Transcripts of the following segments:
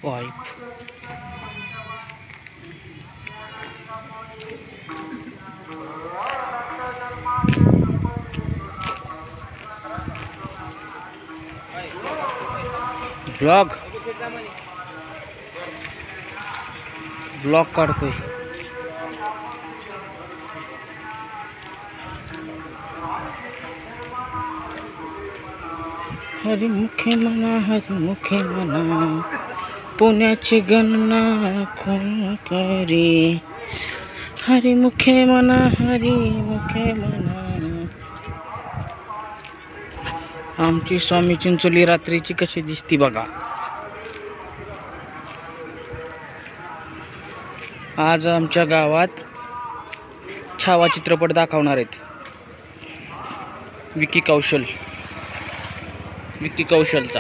Pipe blog काढतोय. हरिमुखे म्हणा हरिमुखे म्हणा पुण्याची गणना कोण करी. हरिमुखे म्हणा हरिमुखे म्हणा. आमची स्वामी चिंचोली रात्रीची कशी दिसती बघा. आज आमच्या गावात छावा चित्रपट दाखवणार आहेत. विकी कौशलचा.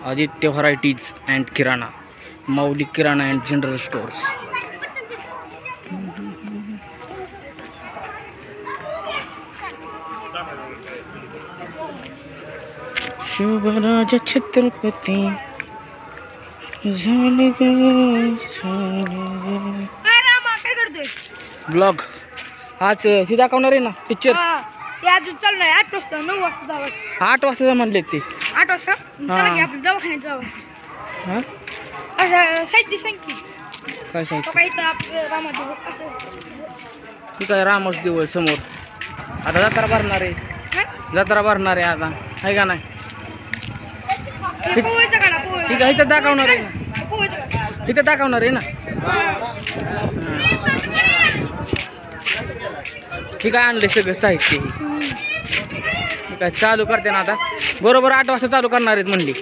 Aditya varieties and Kirana, Mauli Kirana and general stores. Shivraj Chhatrapati झाले गे. ब्लॉग आज ती दाखवणार आहे ना पिक्चर. चालू नाही 8 वाजता 9 वाजता 8 वाजता म्हणले ते. 8 वाजता चला की आपलं दवाखान्यात जाऊ. हा असं साहित्य सांग काय सांगितलं. काही तर आपलं रामादेव असं ठीक आहे. रामच देऊळ समोर आता जत्रा भरणार आहे. आता आहे का नाही. पोहेचं गाणं पोहे. ठीक आहे. इथं दाखवणार आहे ना. इथं दाखवणार आहे ना. ठीक आहे. आणले सगळं साहित्य. ठीक आहे. चालू करते ना आता. बरोबर 8 वाजता चालू करणार आहेत म्हणली.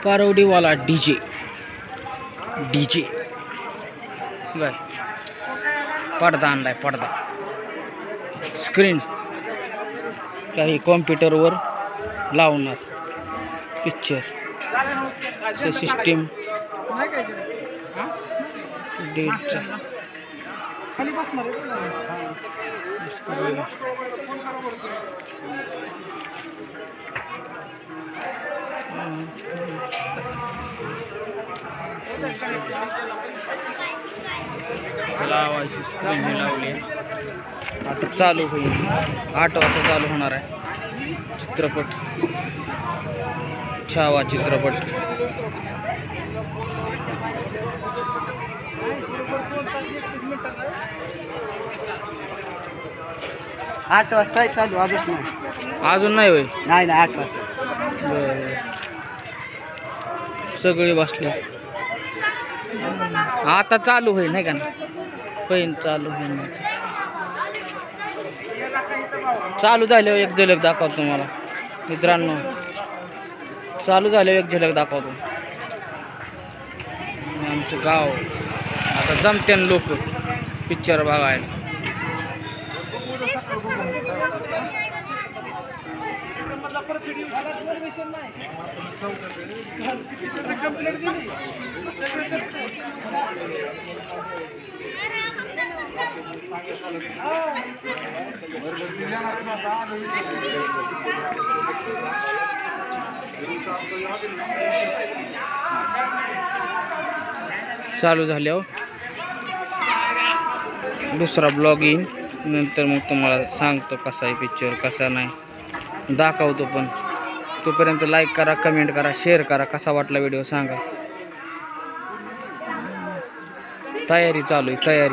पारवडीवाला डीजे काय पडदा आणलाय. पडदा स्क्रीन काही कॉम्प्युटरवर लावणार पिक्चर सिस्टीम डेटचा. लावायची स्क्रीन ही लावली. आता चालू होईल. 8 वाजता चालू होणार आहे चित्रपट. छावा चित्रपट. आठ वाजता चालू. अजून नाही होय. नाही 8 वाजता. बरं. सगळे बसले. आता चालू होईल नाही का. होईल चालू होईल. चालू झाल्यावर एक झलक दाखवतो तुम्हाला मित्रांनो. चालू झाल्यावर एक झलक दाखवतो. आमचं गाव आता जमते लोक पिक्चर बघायला. चालू झाल्यावर दुसरा ब्लॉग येईल. नंतर मग तुम्हाला सांगतो कसा आहे पिक्चर कसा नाही दाखवतो. पण तोपर्यंत लाईक करा, कमेंट करा, शेअर करा. कसा वाटला व्हिडिओ सांगा. तयारी चालू आहे.